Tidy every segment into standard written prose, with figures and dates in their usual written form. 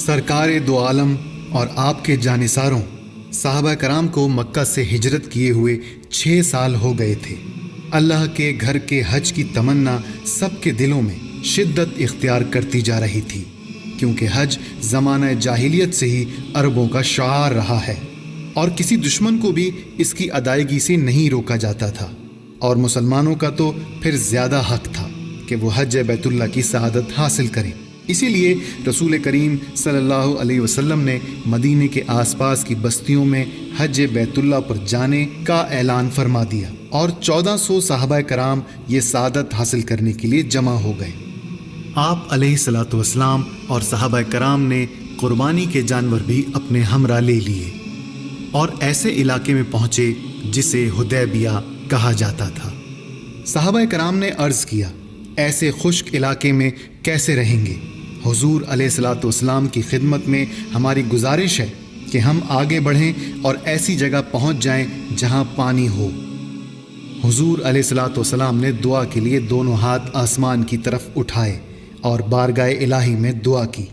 سرکار دو عالم اور آپ کے جانثاروں صحابہ کرام کو مکہ سے ہجرت کیے ہوئے 6 سال ہو گئے تھے۔ اللہ کے گھر کے حج کی تمنا سب کے دلوں میں شدت اختیار کرتی جا رہی تھی، کیونکہ حج زمانہ جاہلیت سے ہی عربوں کا شعار رہا ہے اور کسی دشمن کو بھی اس کی ادائیگی سے نہیں روکا جاتا تھا، اور مسلمانوں کا تو پھر زیادہ حق تھا کہ وہ حج بیت اللہ کی سعادت حاصل کریں۔ اسی لیے رسول کریم صلی اللہ علیہ وسلم نے مدینے کے آس پاس کی بستیوں میں حج بیت اللہ پر جانے کا اعلان فرما دیا، اور 1400 صحابہ کرام یہ سعادت حاصل کرنے کے لیے جمع ہو گئے۔ آپ علیہ الصلوۃ والسلام اور صحابہ کرام نے قربانی کے جانور بھی اپنے ہمراہ لے لیے اور ایسے علاقے میں پہنچے جسے حدیبیہ کہا جاتا تھا۔ صحابہ کرام نے عرض کیا، ایسے خشک علاقے میں کیسے رہیں گے؟ حضور علیہ الصلوۃ والسلام کی خدمت میں ہماری گزارش ہے کہ ہم آگے بڑھیں اور ایسی جگہ پہنچ جائیں جہاں پانی ہو۔ حضور علیہ الصلوۃ والسلام نے دعا کے لیے دونوں ہاتھ آسمان کی طرف اٹھائے اور بارگاہ الہی میں دعا کی،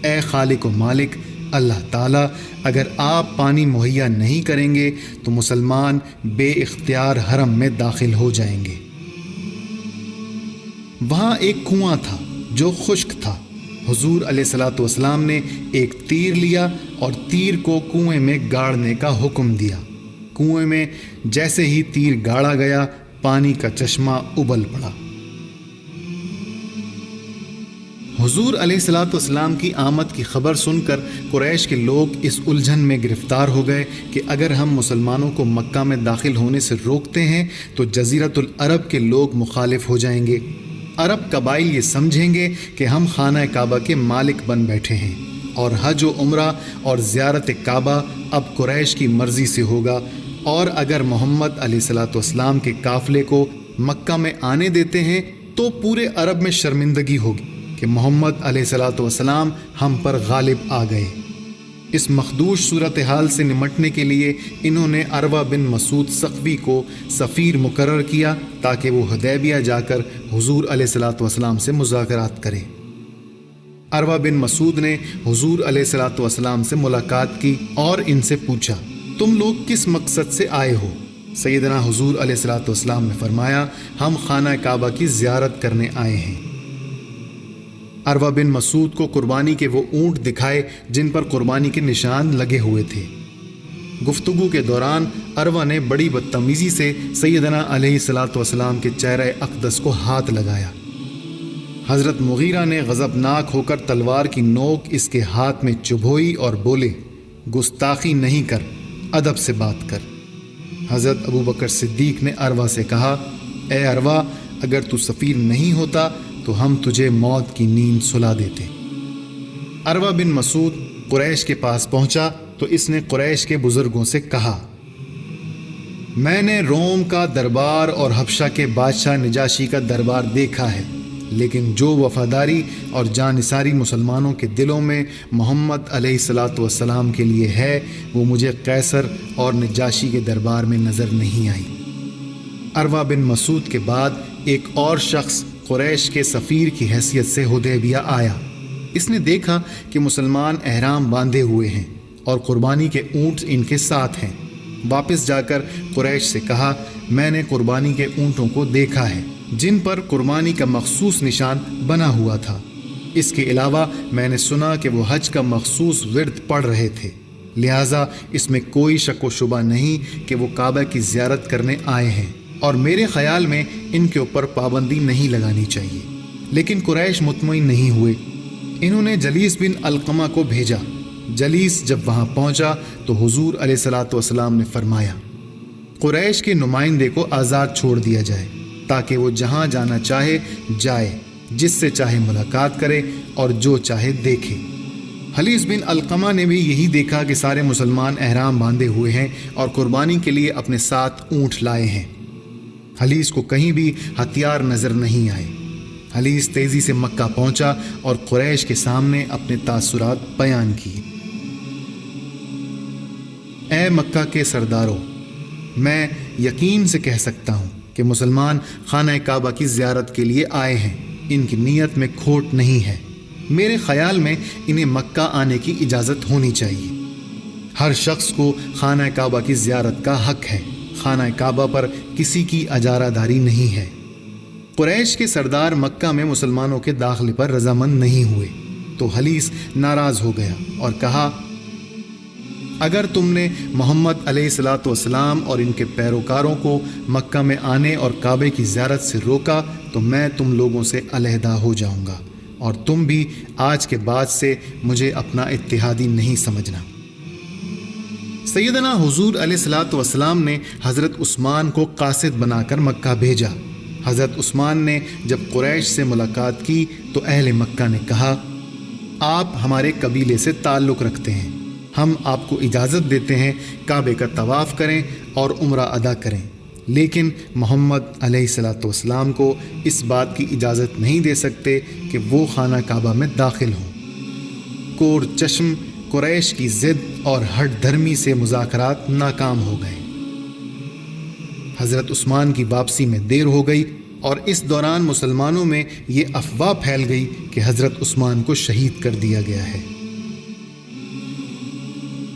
اے خالق و مالک اللہ تعالیٰ، اگر آپ پانی مہیا نہیں کریں گے تو مسلمان بے اختیار حرم میں داخل ہو جائیں گے۔ وہاں ایک کنواں تھا جو خشک تھا۔ حضور علیہ الصلوۃ والسلام نے ایک تیر لیا اور تیر کو کنویں میں گاڑنے کا حکم دیا۔ کنویں میں جیسے ہی تیر گاڑا گیا، پانی کا چشمہ ابل پڑا۔ حضور علیہ الصلوۃ والسلام کی آمد کی خبر سن کر قریش کے لوگ اس الجھن میں گرفتار ہو گئے کہ اگر ہم مسلمانوں کو مکہ میں داخل ہونے سے روکتے ہیں تو جزیرۃ العرب کے لوگ مخالف ہو جائیں گے۔ عرب قبائل یہ سمجھیں گے کہ ہم خانہ کعبہ کے مالک بن بیٹھے ہیں، اور حج و عمرہ اور زیارت کعبہ اب قریش کی مرضی سے ہوگا، اور اگر محمد علیہ الصلوۃ والسلام کے قافلے کو مکہ میں آنے دیتے ہیں تو پورے عرب میں شرمندگی ہوگی کہ محمد علیہ الصلوۃ والسلام ہم پر غالب آ گئے۔ اس مخدوش صورتحال سے نمٹنے کے لیے انہوں نے عروہ بن مسعود ثقفی کو سفیر مقرر کیا تاکہ وہ حدیبیہ جا کر حضور علیہ الصلوۃ والسلام سے مذاکرات کرے۔ عروہ بن مسعود نے حضور علیہ الصلوۃ والسلام سے ملاقات کی اور ان سے پوچھا، تم لوگ کس مقصد سے آئے ہو؟ سیدنا حضور علیہ الصلوۃ والسلام نے فرمایا، ہم خانہ کعبہ کی زیارت کرنے آئے ہیں۔ عروہ بن مسعود کو قربانی کے وہ اونٹ دکھائے جن پر قربانی کے نشان لگے ہوئے تھے۔ گفتگو کے دوران عروہ نے بڑی بدتمیزی سے سیدنا علیہ الصلوۃ والسلام کے چہرہ اقدس کو ہاتھ لگایا۔ حضرت مغیرہ نے غضبناک ہو کر تلوار کی نوک اس کے ہاتھ میں چبھوئی اور بولے، گستاخی نہیں کر، ادب سے بات کر۔ حضرت ابوبکر صدیق نے عروہ سے کہا، اے عروہ، اگر تو سفیر نہیں ہوتا تو ہم تجھے موت کی نیند سلا دیتے۔ عروہ بن مسعود قریش کے پاس پہنچا تو اس نے قریش کے بزرگوں سے کہا، میں نے روم کا دربار اور حبشہ کے بادشاہ نجاشی کا دربار دیکھا ہے، لیکن جو وفاداری اور جانثاری مسلمانوں کے دلوں میں محمد علیہ الصلوۃ والسلام کے لیے ہے وہ مجھے قیصر اور نجاشی کے دربار میں نظر نہیں آئی۔ عروہ بن مسعود کے بعد ایک اور شخص قریش کے سفیر کی حیثیت سے حدیبیہ آیا۔ اس نے دیکھا کہ مسلمان احرام باندھے ہوئے ہیں اور قربانی کے اونٹ ان کے ساتھ ہیں۔ واپس جا کر قریش سے کہا، میں نے قربانی کے اونٹوں کو دیکھا ہے جن پر قربانی کا مخصوص نشان بنا ہوا تھا۔ اس کے علاوہ میں نے سنا کہ وہ حج کا مخصوص ورد پڑھ رہے تھے، لہٰذا اس میں کوئی شک و شبہ نہیں کہ وہ کعبہ کی زیارت کرنے آئے ہیں، اور میرے خیال میں ان کے اوپر پابندی نہیں لگانی چاہیے۔ لیکن قریش مطمئن نہیں ہوئے۔ انہوں نے جلیس بن علقمہ کو بھیجا۔ جلیس جب وہاں پہنچا تو حضور علیہ الصلوۃ والسلام نے فرمایا، قریش کے نمائندے کو آزاد چھوڑ دیا جائے تاکہ وہ جہاں جانا چاہے جائے، جس سے چاہے ملاقات کرے اور جو چاہے دیکھے۔ حلیس بن علقمہ نے بھی یہی دیکھا کہ سارے مسلمان احرام باندھے ہوئے ہیں اور قربانی کے لیے اپنے ساتھ اونٹ لائے ہیں۔ حلیس کو کہیں بھی ہتھیار نظر نہیں آئے۔ حلیس تیزی سے مکہ پہنچا اور قریش کے سامنے اپنے تاثرات بیان کیے۔ اے مکہ کے سرداروں، میں یقین سے کہہ سکتا ہوں کہ مسلمان خانہ کعبہ کی زیارت کے لیے آئے ہیں، ان کی نیت میں کھوٹ نہیں ہے۔ میرے خیال میں انہیں مکہ آنے کی اجازت ہونی چاہیے۔ ہر شخص کو خانہ کعبہ کی زیارت کا حق ہے۔ خانہ کعبہ پر کسی کی اجارہ داری نہیں ہے۔ قریش کے سردار مکہ میں مسلمانوں کے داخلے پر رضامند نہیں ہوئے تو حلیس ناراض ہو گیا اور کہا، اگر تم نے محمد علیہ الصلاۃ والسلام اور ان کے پیروکاروں کو مکہ میں آنے اور کعبے کی زیارت سے روکا تو میں تم لوگوں سے علیحدہ ہو جاؤں گا، اور تم بھی آج کے بعد سے مجھے اپنا اتحادی نہیں سمجھنا۔ سیدنا حضور علیہ الصلاۃ والسلام نے حضرت عثمان کو قاصد بنا کر مکہ بھیجا۔ حضرت عثمان نے جب قریش سے ملاقات کی تو اہل مکہ نے کہا، آپ ہمارے قبیلے سے تعلق رکھتے ہیں، ہم آپ کو اجازت دیتے ہیں کعبے کا طواف کریں اور عمرہ ادا کریں، لیکن محمد علیہ الصلاۃ والسلام کو اس بات کی اجازت نہیں دے سکتے کہ وہ خانہ کعبہ میں داخل ہوں۔ کور چشم قریش کی ضد اور ہٹ دھرمی سے مذاکرات ناکام ہو گئے۔ حضرت عثمان کی واپسی میں دیر ہو گئی اور اس دوران مسلمانوں میں یہ افواہ پھیل گئی کہ حضرت عثمان کو شہید کر دیا گیا ہے۔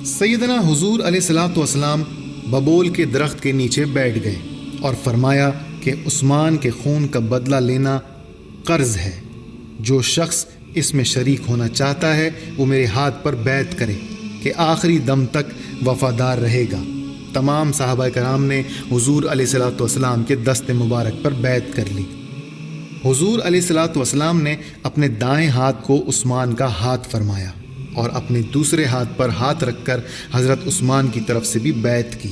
سیدنا حضور علیہ الصلاۃ والسلام ببول کے درخت کے نیچے بیٹھ گئے اور فرمایا کہ عثمان کے خون کا بدلہ لینا قرض ہے۔ جو شخص اس میں شریک ہونا چاہتا ہے وہ میرے ہاتھ پر بیعت کرے کہ آخری دم تک وفادار رہے گا۔ تمام صحابہ کرام نے حضور علیہ الصلاۃ والسلام کے دست مبارک پر بیعت کر لی۔ حضور علیہ الصلاۃ والسلام نے اپنے دائیں ہاتھ کو عثمان کا ہاتھ فرمایا اور اپنے دوسرے ہاتھ پر ہاتھ رکھ کر حضرت عثمان کی طرف سے بھی بیعت کی۔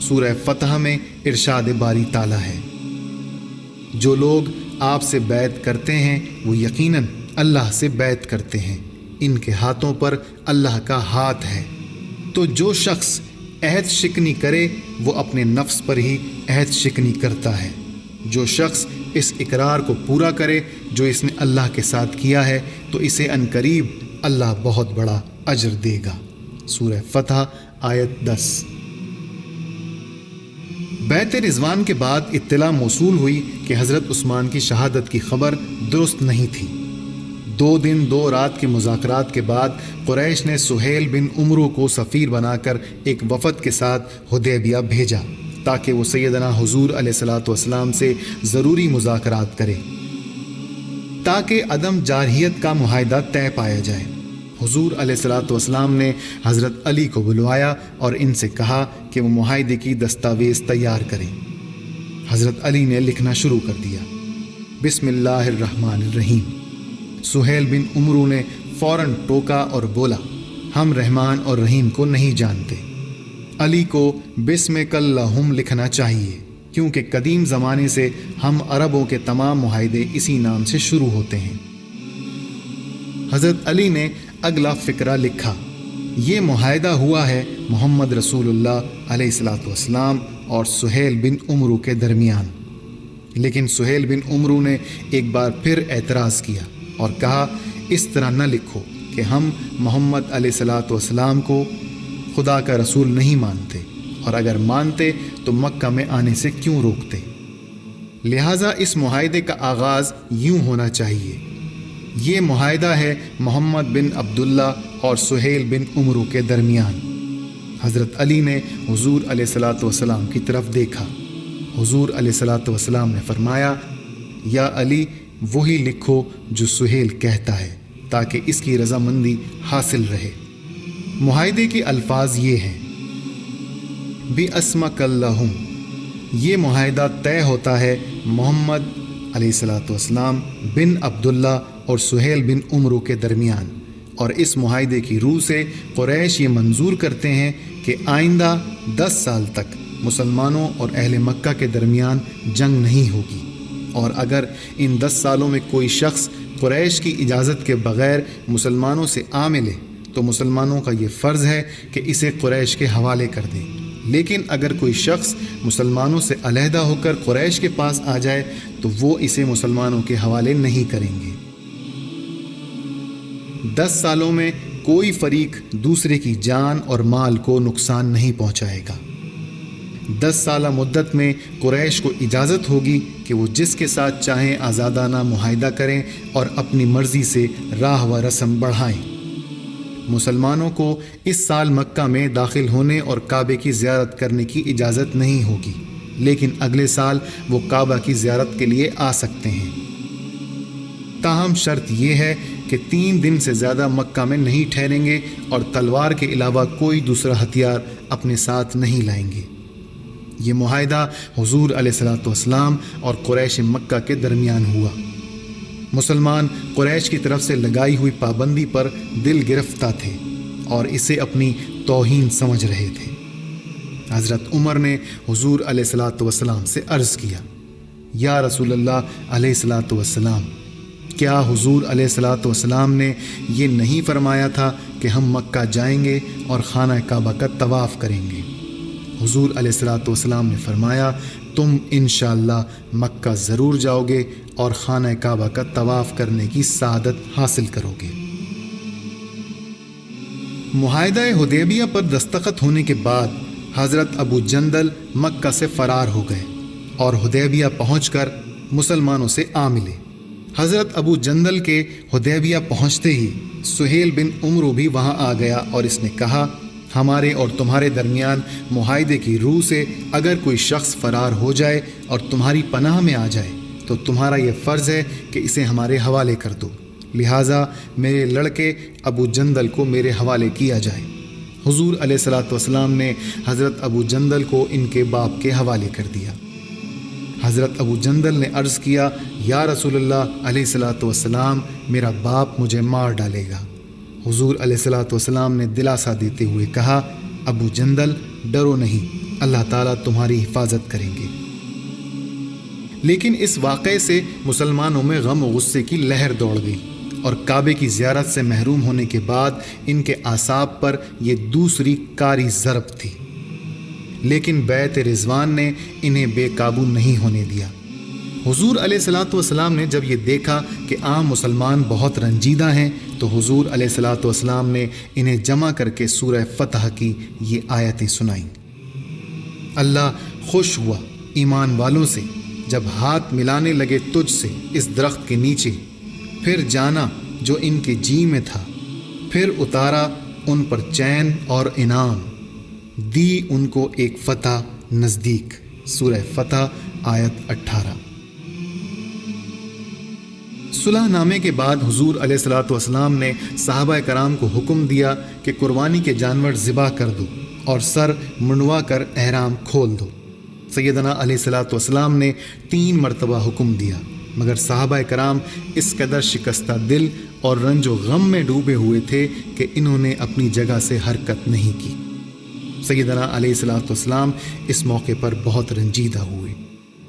سورہ فتح میں ارشاد باری تعالیٰ ہے، جو لوگ آپ سے بیعت کرتے ہیں وہ یقیناً اللہ سے بیعت کرتے ہیں، ان کے ہاتھوں پر اللہ کا ہاتھ ہے۔ تو جو شخص عہد شکنی کرے وہ اپنے نفس پر ہی عہد شکنی کرتا ہے۔ جو شخص اس اقرار کو پورا کرے جو اس نے اللہ کے ساتھ کیا ہے تو اسے عنقریب اللہ بہت بڑا اجر دے گا۔ سورہ فتح آیت 10۔ بیعت رضوان کے بعد اطلاع موصول ہوئی کہ حضرت عثمان کی شہادت کی خبر درست نہیں تھی۔ 2 دن 2 رات کے مذاکرات کے بعد قریش نے سہیل بن عمرو کو سفیر بنا کر ایک وفد کے ساتھ حدیبیہ بھیجا تاکہ وہ سیدنا حضور علیہ الصلاۃ والسلام سے ضروری مذاکرات کرے تاکہ عدم جارحیت کا معاہدہ طے پایا جائے۔ حضور علیہ الصلاۃ والسلام نے حضرت علی کو بلوایا اور ان سے کہا کہ وہ معاہدے کی دستاویز تیار کریں۔ حضرت علی نے لکھنا شروع کر دیا، بسم اللہ الرحمن الرحیم۔ سہیل بن عمرو نے فوراً ٹوکا اور بولا، ہم رحمان اور رحیم کو نہیں جانتے۔ علی کو بسمک اللہم لکھنا چاہیے کیونکہ قدیم زمانے سے ہم عربوں کے تمام معاہدے اسی نام سے شروع ہوتے ہیں۔ حضرت علی نے اگلا فقرہ لکھا، یہ معاہدہ ہوا ہے محمد رسول اللہ علیہ الصلاۃ والسلام اور سہیل بن عمرو کے درمیان۔ لیکن سہیل بن عمرو نے ایک بار پھر اعتراض کیا اور کہا، اس طرح نہ لکھو کہ ہم محمد علیہ الصلاۃ والسلام کو خدا کا رسول نہیں مانتے، اور اگر مانتے تو مکہ میں آنے سے کیوں روکتے؟ لہٰذا اس معاہدے کا آغاز یوں ہونا چاہیے، یہ معاہدہ ہے محمد بن عبداللہ اور سہیل بن عمرو کے درمیان۔ حضرت علی نے حضور علیہ الصلاۃ والسلام کی طرف دیکھا۔ حضور علیہ الصلاۃ والسلام نے فرمایا، یا علی وہی لکھو جو سہیل کہتا ہے تاکہ اس کی رضامندی حاصل رہے۔ معاہدے کے الفاظ یہ ہیں، بِأَسْمَكَ اللَّهُمْ۔ یہ معاہدہ طے ہوتا ہے محمد علیہ الصلاۃ والسلام بن عبداللہ اور سہیل بن عمرو کے درمیان، اور اس معاہدے کی روح سے قریش یہ منظور کرتے ہیں کہ آئندہ 10 سال تک مسلمانوں اور اہل مکہ کے درمیان جنگ نہیں ہوگی، اور اگر ان 10 سالوں میں کوئی شخص قریش کی اجازت کے بغیر مسلمانوں سے آ ملے تو مسلمانوں کا یہ فرض ہے کہ اسے قریش کے حوالے کر دیں، لیکن اگر کوئی شخص مسلمانوں سے علیحدہ ہو کر قریش کے پاس آ جائے تو وہ اسے مسلمانوں کے حوالے نہیں کریں گے۔ 10 سالوں میں کوئی فریق دوسرے کی جان اور مال کو نقصان نہیں پہنچائے گا۔ 10 سالہ مدت میں قریش کو اجازت ہوگی کہ وہ جس کے ساتھ چاہیں آزادانہ معاہدہ کریں اور اپنی مرضی سے راہ و رسم بڑھائیں۔ مسلمانوں کو اس سال مکہ میں داخل ہونے اور کعبے کی زیارت کرنے کی اجازت نہیں ہوگی، لیکن اگلے سال وہ کعبہ کی زیارت کے لیے آ سکتے ہیں۔ تاہم شرط یہ ہے کہ 3 دن سے زیادہ مکہ میں نہیں ٹھہریں گے اور تلوار کے علاوہ کوئی دوسرا ہتھیار اپنے ساتھ نہیں لائیں گے۔ یہ معاہدہ حضور علیہ الصلوۃ والسلام اور قریش مکہ کے درمیان ہوا۔ مسلمان قریش کی طرف سے لگائی ہوئی پابندی پر دل گرفتہ تھے اور اسے اپنی توہین سمجھ رہے تھے۔ حضرت عمر نے حضور علیہ الصلوۃ والسلام سے عرض کیا، یا رسول اللہ علیہ الصلوۃ والسلام، کیا حضور علیہ الصلوۃ والسلام نے یہ نہیں فرمایا تھا کہ ہم مکہ جائیں گے اور خانہ کعبہ کا طواف کریں گے؟ حضور علیہ الصلوۃ والسلام نے فرمایا، تم انشاءاللہ مکہ ضرور جاؤ گے اور خانہ کعبہ کا طواف کرنے کی سعادت حاصل کرو گے۔ معاہدہ حدیبیہ پر دستخط ہونے کے بعد حضرت ابو جندل مکہ سے فرار ہو گئے اور حدیبیہ پہنچ کر مسلمانوں سے آ ملے۔ حضرت ابو جندل کے حدیبیہ پہنچتے ہی سہیل بن عمرو بھی وہاں آ گیا اور اس نے کہا، ہمارے اور تمہارے درمیان معاہدے کی روح سے اگر کوئی شخص فرار ہو جائے اور تمہاری پناہ میں آ جائے تو تمہارا یہ فرض ہے کہ اسے ہمارے حوالے کر دو، لہٰذا میرے لڑکے ابو جندل کو میرے حوالے کیا جائے۔ حضور علیہ الصلوۃ والسلام نے حضرت ابو جندل کو ان کے باپ کے حوالے کر دیا۔ حضرت ابو جندل نے عرض کیا، یا رسول اللہ علیہ الصلوۃ والسلام، میرا باپ مجھے مار ڈالے گا۔ حضور علیہ الصلوۃ والسلام نے دلاسا دیتے ہوئے کہا، ابو جندل ڈرو نہیں، اللہ تعالیٰ تمہاری حفاظت کریں گے۔ لیکن اس واقعے سے مسلمانوں میں غم و غصے کی لہر دوڑ گئی اور کعبے کی زیارت سے محروم ہونے کے بعد ان کے اعصاب پر یہ دوسری کاری ضرب تھی۔ لیکن بیعت رضوان نے انہیں بے قابو نہیں ہونے دیا۔ حضور علیہ الصلوۃ والسلام نے جب یہ دیکھا کہ عام مسلمان بہت رنجیدہ ہیں تو حضور علیہ الصلوۃ والسلام نے انہیں جمع کر کے سورہ فتح کی یہ آیتیں سنائیں۔ اللہ خوش ہوا ایمان والوں سے جب ہاتھ ملانے لگے تجھ سے اس درخت کے نیچے، پھر جانا جو ان کے جی میں تھا، پھر اتارا ان پر چین اور انعام، دی ان کو ایک فتح نزدیک۔ سورہ فتح آیت 18۔ صلح نامے کے بعد حضور علیہ الصلوۃ والسلام نے صحابہ کرام کو حکم دیا کہ قربانی کے جانور ذبح کر دو اور سر منڈوا کر احرام کھول دو۔ سیدنا علیہ الصلوۃ والسلام نے 3 مرتبہ حکم دیا، مگر صحابہ کرام اس قدر شکستہ دل اور رنج و غم میں ڈوبے ہوئے تھے کہ انہوں نے اپنی جگہ سے حرکت نہیں کی۔ سیدنا علیہ الصلوۃ والسلام اس موقع پر بہت رنجیدہ ہوئے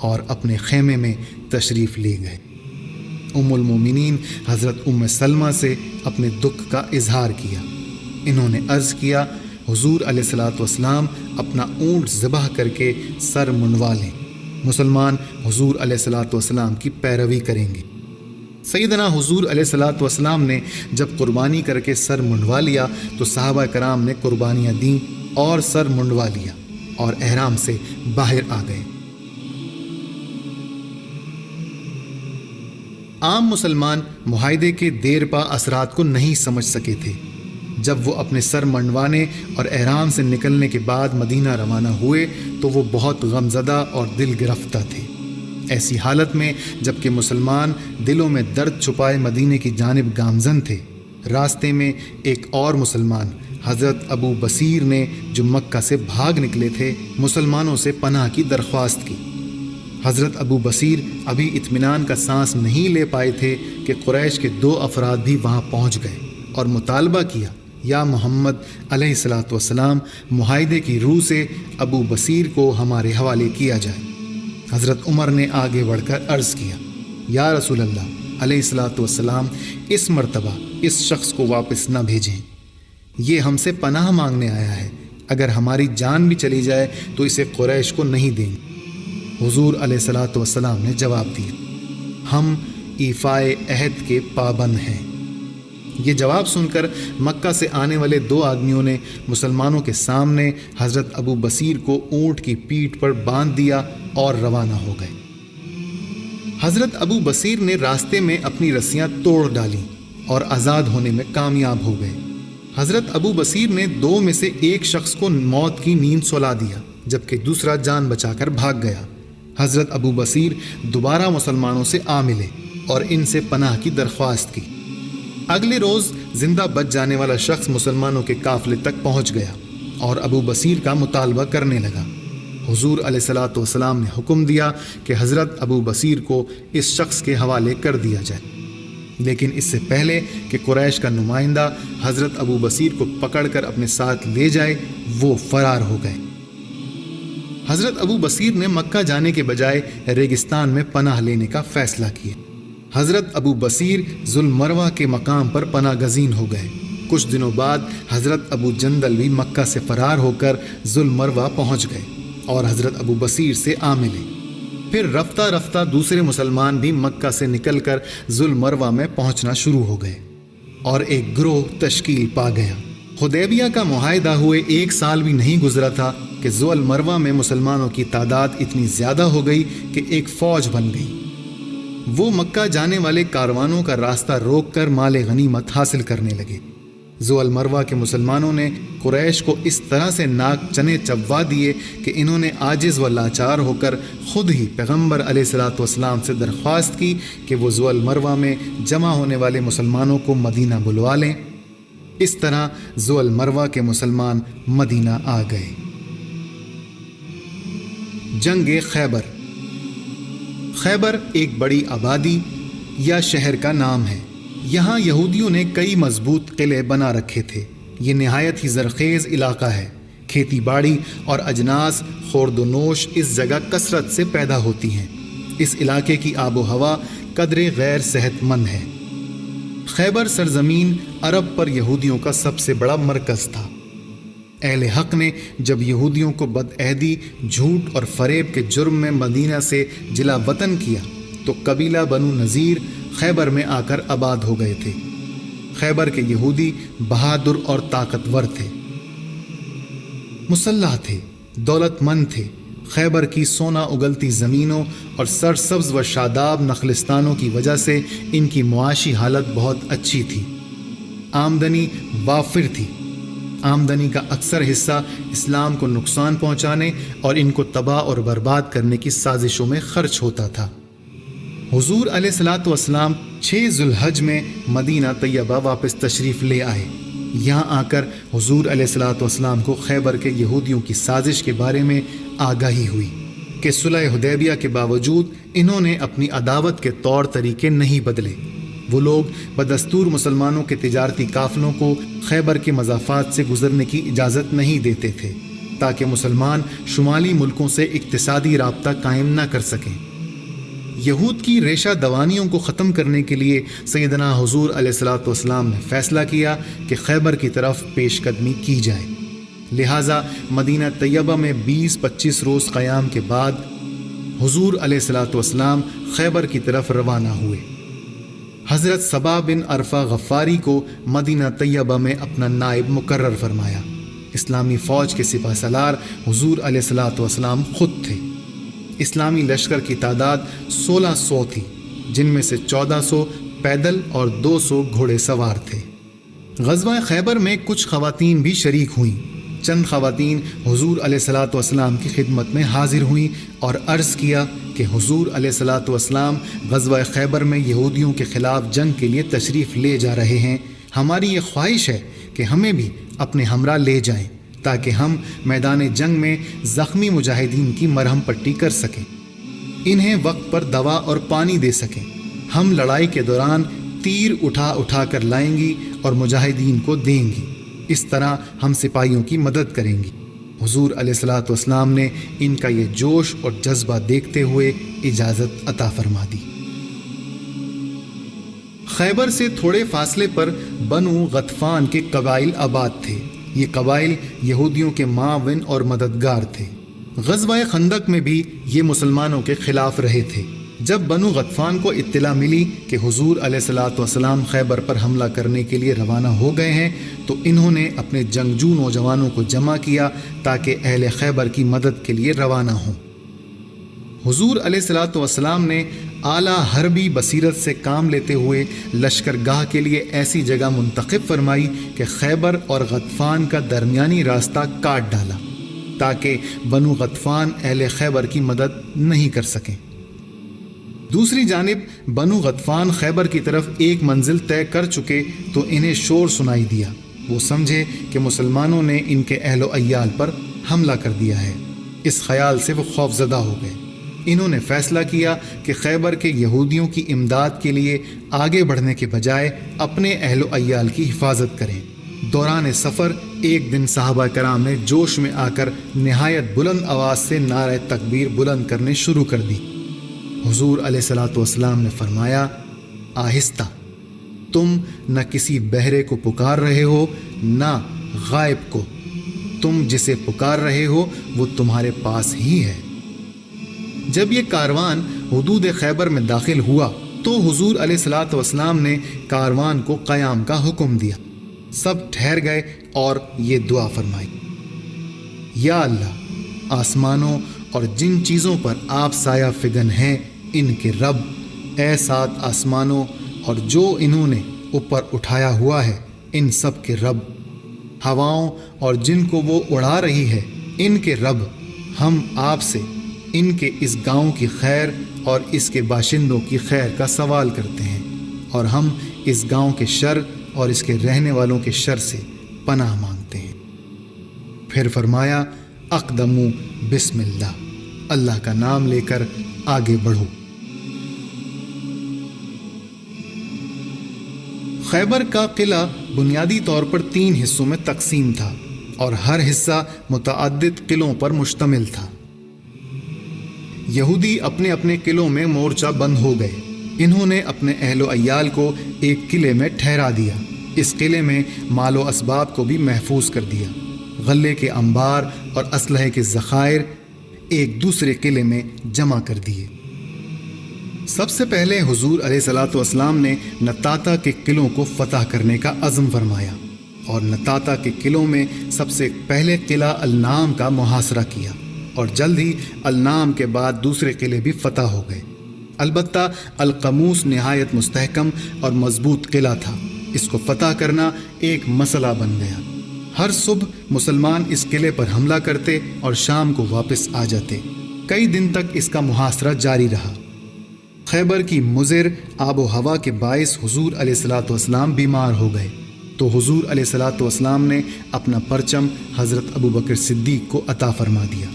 اور اپنے خیمے میں تشریف لے گئے۔ ام المومنین حضرت ام سلمہ سے اپنے دکھ کا اظہار کیا۔ انہوں نے عرض کیا، حضور علیہ الصلوۃ والسلام اپنا اونٹ ذبح کر کے سر منڈوا لیں، مسلمان حضور علیہ الصلوۃ والسلام کی پیروی کریں گے۔ سیدنا حضور علیہ الصلوۃ والسلام نے جب قربانی کر کے سر منڈوا لیا تو صحابہ کرام نے قربانیاں دیں اور سر منڈوا لیا اور احرام سے باہر آ گئے۔ عام مسلمان معاہدے کے دیر پا اثرات کو نہیں سمجھ سکے تھے۔ جب وہ اپنے سر منڈوانے اور احرام سے نکلنے کے بعد مدینہ روانہ ہوئے تو وہ بہت غمزدہ اور دل گرفتہ تھے۔ ایسی حالت میں جب کہ مسلمان دلوں میں درد چھپائے مدینے کی جانب گامزن تھے، راستے میں ایک اور مسلمان حضرت ابو بصیر نے، جو مکہ سے بھاگ نکلے تھے، مسلمانوں سے پناہ کی درخواست کی۔ حضرت ابو بصیر ابھی اطمینان کا سانس نہیں لے پائے تھے کہ قریش کے 2 افراد بھی وہاں پہنچ گئے اور مطالبہ کیا، یا محمد علیہ الصلوۃ والسلام، معاہدے کی روح سے ابو بصیر کو ہمارے حوالے کیا جائے۔ حضرت عمر نے آگے بڑھ کر عرض کیا، یا رسول اللہ علیہ الصلوۃ والسلام، اس مرتبہ اس شخص کو واپس نہ بھیجیں، یہ ہم سے پناہ مانگنے آیا ہے، اگر ہماری جان بھی چلی جائے تو اسے قریش کو نہیں دیں گے۔ حضور علیہ الصلوۃ والسلام نے جواب دیا، ہم ایفائے عہد کے پابند ہیں، یہ جواب سن کر مکہ سے آنے والے 2 آدمیوں نے مسلمانوں کے سامنے حضرت ابو بصیر کو اونٹ کی پیٹھ پر باندھ دیا اور روانہ ہو گئے۔ حضرت ابو بصیر نے راستے میں اپنی رسیاں توڑ ڈالیں اور آزاد ہونے میں کامیاب ہو گئے۔ حضرت ابو بصیر نے 2 میں سے ایک شخص کو موت کی نیند سلا دیا، جبکہ دوسرا جان بچا کر بھاگ گیا۔ حضرت ابو بصیر دوبارہ مسلمانوں سے آ ملے اور ان سے پناہ کی درخواست کی۔ اگلے روز زندہ بچ جانے والا شخص مسلمانوں کے قافلے تک پہنچ گیا اور ابو بصیر کا مطالبہ کرنے لگا۔ حضور علیہ الصلوۃ والسلام نے حکم دیا کہ حضرت ابو بصیر کو اس شخص کے حوالے کر دیا جائے، لیکن اس سے پہلے کہ قریش کا نمائندہ حضرت ابو بصیر کو پکڑ کر اپنے ساتھ لے جائے، وہ فرار ہو گئے۔ حضرت ابو بصیر نے مکہ جانے کے بجائے ریگستان میں پناہ لینے کا فیصلہ کیا۔ حضرت ابو بصیر ذوالمروہ کے مقام پر پناہ گزین ہو گئے۔ کچھ دنوں بعد حضرت ابو جندل بھی مکہ سے فرار ہو کر ذوالمروہ پہنچ گئے اور حضرت ابو بصیر سے آ ملے۔ پھر رفتہ رفتہ دوسرے مسلمان بھی مکہ سے نکل کر ذوالمروہ میں پہنچنا شروع ہو گئے اور ایک گروہ تشکیل پا گیا۔ حدیبیہ کا معاہدہ ہوئے 1 سال بھی نہیں گزرا تھا کہ ذوالمروہ میں مسلمانوں کی تعداد اتنی زیادہ ہو گئی کہ ایک فوج بن گئی۔ وہ مکہ جانے والے کاروانوں کا راستہ روک کر مال غنیمت حاصل کرنے لگے۔ ذوالمروہ کے مسلمانوں نے قریش کو اس طرح سے ناک چنے چبوا دیے کہ انہوں نے عاجز و لاچار ہو کر خود ہی پیغمبر علیہ الصلوۃ والسلام سے درخواست کی کہ وہ ذوالمروہ میں جمع ہونے والے مسلمانوں کو مدینہ بلوا لیں۔ اس طرح ذوالمروہ کے مسلمان مدینہ آ گئے۔ جنگ خیبر۔ خیبر ایک بڑی آبادی یا شہر کا نام ہے۔ یہاں یہودیوں نے کئی مضبوط قلعے بنا رکھے تھے۔ یہ نہایت ہی زرخیز علاقہ ہے۔ کھیتی باڑی اور اجناس خورد و نوش اس جگہ کثرت سے پیدا ہوتی ہیں۔ اس علاقے کی آب و ہوا قدرے غیر صحت مند ہے۔ خیبر سرزمین عرب پر یہودیوں کا سب سے بڑا مرکز تھا۔ اہل حق نے جب یہودیوں کو بدعہدی، جھوٹ اور فریب کے جرم میں مدینہ سے جلا وطن کیا تو قبیلہ بنو نذیر خیبر میں آ کر آباد ہو گئے تھے۔ خیبر کے یہودی بہادر اور طاقتور تھے، مسلح تھے، دولت مند تھے۔ خیبر کی سونا اگلتی زمینوں اور سرسبز و شاداب نخلستانوں کی وجہ سے ان کی معاشی حالت بہت اچھی تھی۔ آمدنی وافر تھی۔ آمدنی کا اکثر حصہ اسلام کو نقصان پہنچانے اور ان کو تباہ اور برباد کرنے کی سازشوں میں خرچ ہوتا تھا۔ حضور علیہ الصلوۃ والسلام 6 ذوالحج میں مدینہ طیبہ واپس تشریف لے آئے۔ یہاں آ کر حضور علیہ الصلوۃ والسلام کو خیبر کے یہودیوں کی سازش کے بارے میں آگاہی ہوئی کہ صلح حدیبیہ کے باوجود انہوں نے اپنی عداوت کے طور طریقے نہیں بدلے۔ وہ لوگ بدستور مسلمانوں کے تجارتی قافلوں کو خیبر کے مضافات سے گزرنے کی اجازت نہیں دیتے تھے تاکہ مسلمان شمالی ملکوں سے اقتصادی رابطہ قائم نہ کر سکیں۔ یہود کی ریشہ دوانیوں کو ختم کرنے کے لیے سیدنا حضور علیہ الصلوۃ والسلام نے فیصلہ کیا کہ خیبر کی طرف پیش قدمی کی جائے۔ لہٰذا مدینہ طیبہ میں 20-25 روز قیام کے بعد حضور علیہ الصلوۃ والسلام خیبر کی طرف روانہ ہوئے۔ حضرت صبا بن عرفہ غفاری کو مدینہ طیبہ میں اپنا نائب مقرر فرمایا۔ اسلامی فوج کے سپہ سالار حضور علیہ الصلوۃ والسلام خود تھے۔ اسلامی لشکر کی تعداد 1600 تھی، جن میں سے 1400 پیدل اور 200 گھوڑے سوار تھے۔ غزوہ خیبر میں کچھ خواتین بھی شریک ہوئیں۔ چند خواتین حضور علیہ الصلوۃ والسلام کی خدمت میں حاضر ہوئیں اور عرض کیا کہ حضور علیہ الصلوۃ والسلام غزوہ خیبر میں یہودیوں کے خلاف جنگ کے لیے تشریف لے جا رہے ہیں۔ ہماری یہ خواہش ہے کہ ہمیں بھی اپنے ہمراہ لے جائیں تاکہ ہم میدان جنگ میں زخمی مجاہدین کی مرہم پٹی کر سکیں، انہیں وقت پر دوا اور پانی دے سکیں۔ ہم لڑائی کے دوران تیر اٹھا اٹھا کر لائیں گی اور مجاہدین کو دیں گی۔ اس طرح ہم سپاہیوں کی مدد کریں گی۔ حضور علیہ الصلوۃ والسلام نے ان کا یہ جوش اور جذبہ دیکھتے ہوئے اجازت عطا فرما دی۔ خیبر سے تھوڑے فاصلے پر بنو غطفان کے قبائل آباد تھے۔ یہ قبائل یہودیوں کے معاون اور مددگار تھے۔ غزوہ خندق میں بھی یہ مسلمانوں کے خلاف رہے تھے۔ جب بنو غطفان کو اطلاع ملی کہ حضور علیہ الصلوۃ والسلام خیبر پر حملہ کرنے کے لیے روانہ ہو گئے ہیں تو انہوں نے اپنے جنگجو نوجوانوں کو جمع کیا تاکہ اہل خیبر کی مدد کے لیے روانہ ہوں۔ حضور علیہ الصلوۃ والسلام نے اعلیٰ حربی بصیرت سے کام لیتے ہوئے لشکرگاہ کے لیے ایسی جگہ منتخب فرمائی کہ خیبر اور غطفان کا درمیانی راستہ کاٹ ڈالا تاکہ بنو غطفان اہل خیبر کی مدد نہیں کر سکیں۔ دوسری جانب بنو غطفان خیبر کی طرف ایک منزل طے کر چکے تو انہیں شور سنائی دیا۔ وہ سمجھے کہ مسلمانوں نے ان کے اہل و عیال پر حملہ کر دیا ہے۔ اس خیال سے وہ خوفزدہ ہو گئے۔ انہوں نے فیصلہ کیا کہ خیبر کے یہودیوں کی امداد کے لیے آگے بڑھنے کے بجائے اپنے اہل و عیال کی حفاظت کریں۔ دوران سفر ایک دن صحابہ کرام نے جوش میں آ کر نہایت بلند آواز سے نعرہ تکبیر بلند کرنے شروع کر دی۔ حضور علیہ الصلوۃ والسلام نے فرمایا، آہستہ، تم نہ کسی بہرے کو پکار رہے ہو نہ غائب کو، تم جسے پکار رہے ہو وہ تمہارے پاس ہی ہے۔ جب یہ کاروان حدود خیبر میں داخل ہوا تو حضور علیہ الصلوۃ والسلام نے کاروان کو قیام کا حکم دیا۔ سب ٹھہر گئے اور یہ دعا فرمائی، یا اللہ، آسمانوں اور جن چیزوں پر آپ سایہ فگن ہیں ان کے رب، اے 7 آسمانوں اور جو انہوں نے اوپر اٹھایا ہوا ہے ان سب کے رب، ہواؤں اور جن کو وہ اڑا رہی ہے ان کے رب، ہم آپ سے ان کے اس گاؤں کی خیر اور اس کے باشندوں کی خیر کا سوال کرتے ہیں، اور ہم اس گاؤں کے شر اور اس کے رہنے والوں کے شر سے پناہ مانگتے ہیں۔ پھر فرمایا، اقدموا بسم اللہ، اللہ کا نام لے کر آگے بڑھو۔ خیبر کا قلعہ بنیادی طور پر 3 حصوں میں تقسیم تھا اور ہر حصہ متعدد قلعوں پر مشتمل تھا۔ یہودی اپنے اپنے قلعوں میں مورچہ بند ہو گئے۔ انہوں نے اپنے اہل و عیال کو ایک قلعے میں ٹھہرا دیا۔ اس قلعے میں مال و اسباب کو بھی محفوظ کر دیا۔ غلے کے انبار اور اسلحے کے ذخائر ایک دوسرے قلعے میں جمع کر دیے۔ سب سے پہلے حضور علیہ الصلوۃ والسلام نے نطاطا کے قلعوں کو فتح کرنے کا عزم فرمایا اور نطاطا کے قلعوں میں سب سے پہلے قلعہ النعام کا محاصرہ کیا، اور جلد ہی النعام کے بعد دوسرے قلعے بھی فتح ہو گئے۔ البتہ القموس نہایت مستحکم اور مضبوط قلعہ تھا۔ اس کو فتح کرنا ایک مسئلہ بن گیا۔ ہر صبح مسلمان اس قلعے پر حملہ کرتے اور شام کو واپس آ جاتے۔ کئی دن تک اس کا محاصرہ جاری رہا۔ خیبر کی مضر آب و ہوا کے باعث حضور علیہ الصلوۃ والسلام بیمار ہو گئے تو حضور علیہ الصلوۃ والسلام نے اپنا پرچم حضرت ابوبکر صدیق کو عطا فرما دیا۔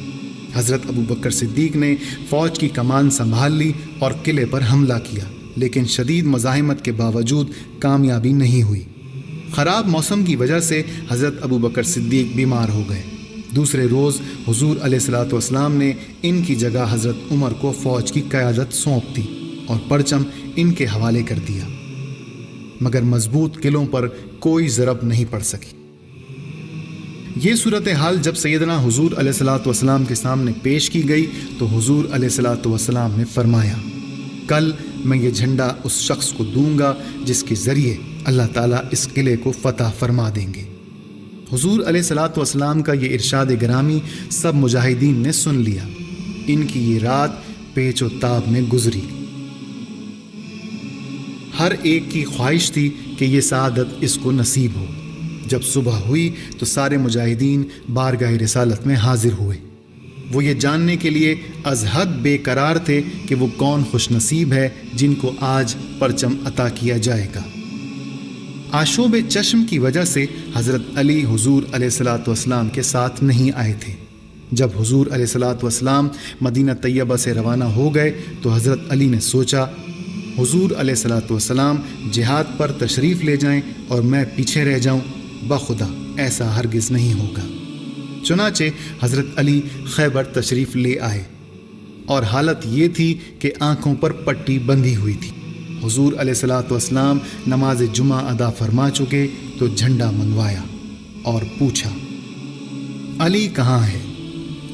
حضرت ابوبکر صدیق نے فوج کی کمان سنبھال لی اور قلعے پر حملہ کیا، لیکن شدید مزاحمت کے باوجود کامیابی نہیں ہوئی۔ خراب موسم کی وجہ سے حضرت ابوبکر صدیق بیمار ہو گئے۔ دوسرے روز حضور علیہ الصلوۃ والسلام نے ان کی جگہ حضرت عمر کو فوج کی قیادت سونپ دی اور پرچم ان کے حوالے کر دیا، مگر مضبوط قلعوں پر کوئی ضرب نہیں پڑ سکی۔ یہ صورتحال جب سیدنا حضور علیہ الصلوۃ والسلام کے سامنے پیش کی گئی تو حضور علیہ الصلوۃ والسلام نے فرمایا، کل میں یہ جھنڈا اس شخص کو دوں گا جس کے ذریعے اللہ تعالیٰ اس قلعے کو فتح فرما دیں گے۔ حضور علیہ الصلوۃ والسلام کا یہ ارشاد گرامی سب مجاہدین نے سن لیا۔ ان کی یہ رات پیچ و تاب میں گزری۔ ہر ایک کی خواہش تھی کہ یہ سعادت اس کو نصیب ہو۔ جب صبح ہوئی تو سارے مجاہدین بارگاہ رسالت میں حاضر ہوئے۔ وہ یہ جاننے کے لیے از حد بے قرار تھے کہ وہ کون خوش نصیب ہے جن کو آج پرچم عطا کیا جائے گا۔ آشوب چشم کی وجہ سے حضرت علی حضور علیہ الصلوۃ والسلام کے ساتھ نہیں آئے تھے۔ جب حضور علیہ الصلوۃ والسلام مدینہ طیبہ سے روانہ ہو گئے تو حضرت علی نے سوچا، حضور علیہ الصلوۃ والسلام جہاد پر تشریف لے جائیں اور میں پیچھے رہ جاؤں، بخدا ایسا ہرگز نہیں ہوگا۔ چنانچہ حضرت علی خیبر تشریف لے آئے اور حالت یہ تھی کہ آنکھوں پر پٹی بندھی ہوئی تھی۔ حضور علیہ الصلوۃ والسلام نماز جمعہ ادا فرما چکے تو جھنڈا منگوایا اور پوچھا، علی کہاں ہے؟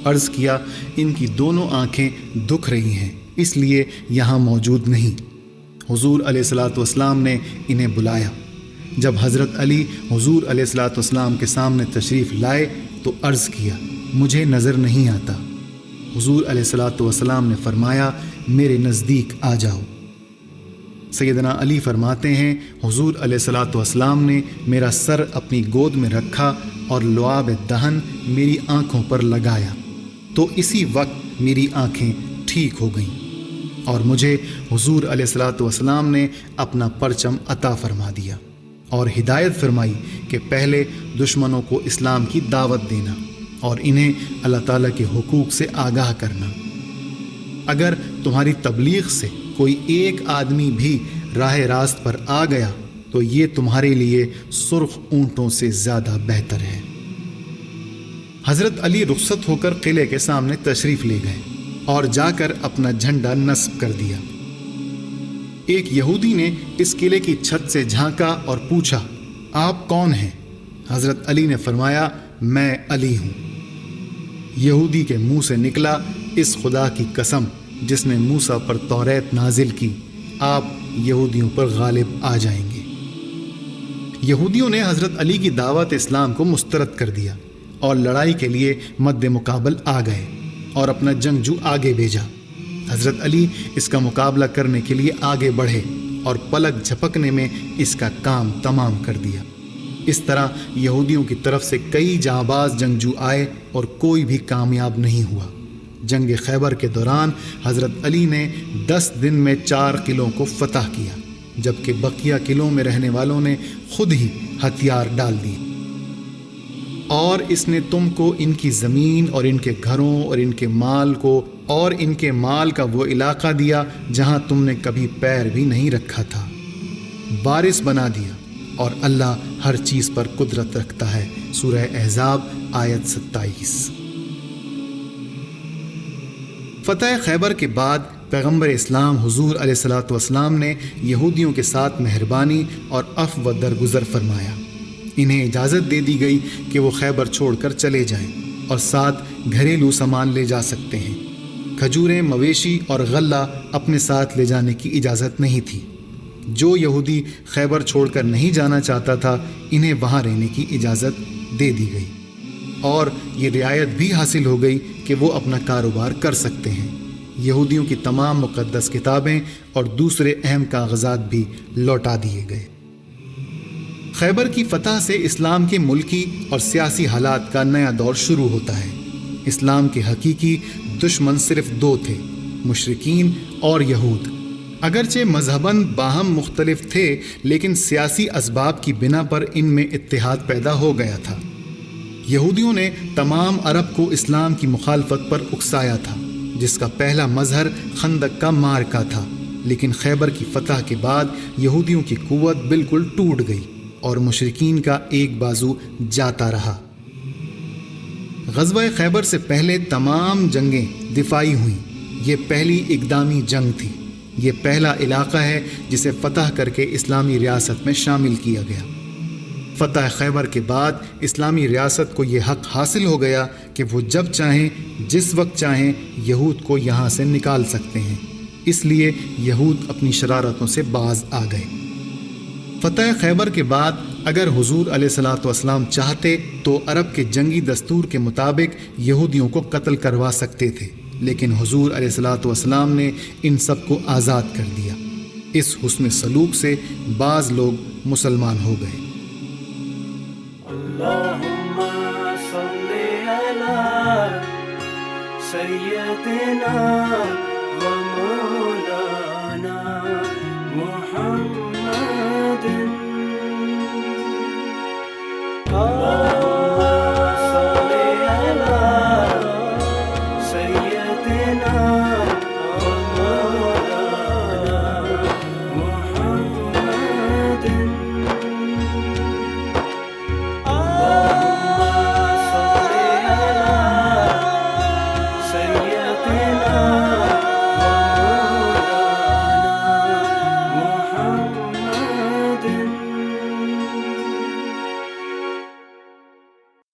عرض کیا، ان کی دونوں آنکھیں دکھ رہی ہیں، اس لیے یہاں موجود نہیں۔ حضور علیہ الصلاۃ والسلام نے انہیں بلایا۔ جب حضرت علی حضور علیہ الصلاۃ والسلام کے سامنے تشریف لائے تو عرض کیا، مجھے نظر نہیں آتا۔ حضور علیہ الصلاۃ والسلام نے فرمایا، میرے نزدیک آ جاؤ۔ سیدنا علی فرماتے ہیں، حضور علیہ الصلاۃ والسلام نے میرا سر اپنی گود میں رکھا اور لعاب دہن میری آنکھوں پر لگایا تو اسی وقت میری آنکھیں ٹھیک ہو گئیں، اور مجھے حضور علیہ الصلاۃ والسلام نے اپنا پرچم عطا فرما دیا اور ہدایت فرمائی کہ پہلے دشمنوں کو اسلام کی دعوت دینا اور انہیں اللہ تعالیٰ کے حقوق سے آگاہ کرنا۔ اگر تمہاری تبلیغ سے کوئی ایک آدمی بھی راہ راست پر آ گیا تو یہ تمہارے لیے سرخ اونٹوں سے زیادہ بہتر ہے۔ حضرت علی رخصت ہو کر قلعے کے سامنے تشریف لے گئے اور جا کر اپنا جھنڈا نصب کر دیا۔ ایک یہودی نے اس قلعے کی چھت سے جھانکا اور پوچھا، آپ کون ہیں؟ حضرت علی نے فرمایا، میں علی ہوں۔ یہودی کے منہ سے نکلا، اس خدا کی قسم جس نے موسیٰ پر توریت نازل کی، آپ یہودیوں پر غالب آ جائیں گے۔ یہودیوں نے حضرت علی کی دعوت اسلام کو مسترد کر دیا اور لڑائی کے لیے مد مقابل آ گئے اور اپنا جنگجو آگے بھیجا۔ حضرت علی اس کا مقابلہ کرنے کے لیے آگے بڑھے اور پلک جھپکنے میں اس کا کام تمام کر دیا۔ اس طرح یہودیوں کی طرف سے کئی جانباز جنگجو آئے اور کوئی بھی کامیاب نہیں ہوا۔ جنگ خیبر کے دوران حضرت علی نے 10 دن میں 4 قلعوں کو فتح کیا، جبکہ بقیہ قلعوں میں رہنے والوں نے خود ہی ہتھیار ڈال دیے، اور اس نے تم کو ان کی زمین اور ان کے گھروں اور ان کے مال کو اور ان کے مال کا وہ علاقہ دیا جہاں تم نے کبھی پیر بھی نہیں رکھا تھا، وارث بنا دیا، اور اللہ ہر چیز پر قدرت رکھتا ہے۔ سورہ احزاب آیت 27۔ فتح خیبر کے بعد پیغمبر اسلام حضور علیہ الصلاۃ والسلام نے یہودیوں کے ساتھ مہربانی اور عفو و درگزر فرمایا۔ انہیں اجازت دے دی گئی کہ وہ خیبر چھوڑ کر چلے جائیں اور ساتھ گھریلو سامان لے جا سکتے ہیں۔ کھجوریں، مویشی اور غلہ اپنے ساتھ لے جانے کی اجازت نہیں تھی۔ جو یہودی خیبر چھوڑ کر نہیں جانا چاہتا تھا، انہیں وہاں رہنے کی اجازت دے دی گئی، اور یہ رعایت بھی حاصل ہو گئی کہ وہ اپنا کاروبار کر سکتے ہیں۔ یہودیوں کی تمام مقدس کتابیں اور دوسرے اہم کاغذات بھی لوٹا دیے گئے۔ خیبر کی فتح سے اسلام کے ملکی اور سیاسی حالات کا نیا دور شروع ہوتا ہے۔ اسلام کے حقیقی دشمن صرف 2 تھے، مشرکین اور یہود۔ اگرچہ مذہباً باہم مختلف تھے، لیکن سیاسی اسباب کی بنا پر ان میں اتحاد پیدا ہو گیا تھا۔ یہودیوں نے تمام عرب کو اسلام کی مخالفت پر اکسایا تھا، جس کا پہلا مظہر خندق کا معرکہ تھا، لیکن خیبر کی فتح کے بعد یہودیوں کی قوت بالکل ٹوٹ گئی اور مشرکین کا ایک بازو جاتا رہا۔ غزوہ خیبر سے پہلے تمام جنگیں دفاعی ہوئیں۔ یہ پہلی اقدامی جنگ تھی۔ یہ پہلا علاقہ ہے جسے فتح کر کے اسلامی ریاست میں شامل کیا گیا۔ فتح خیبر کے بعد اسلامی ریاست کو یہ حق حاصل ہو گیا کہ وہ جب چاہیں، جس وقت چاہیں، یہود کو یہاں سے نکال سکتے ہیں۔ اس لیے یہود اپنی شرارتوں سے باز آ گئے۔ فتح خیبر کے بعد اگر حضور علیہ الصلاۃ والسلام چاہتے تو عرب کے جنگی دستور کے مطابق یہودیوں کو قتل کروا سکتے تھے، لیکن حضور علیہ الصلاۃ والسلام نے ان سب کو آزاد کر دیا۔ اس حسن سلوک سے بعض لوگ مسلمان ہو گئے۔ اللہم صلی علی سیدنا و مولانا محمد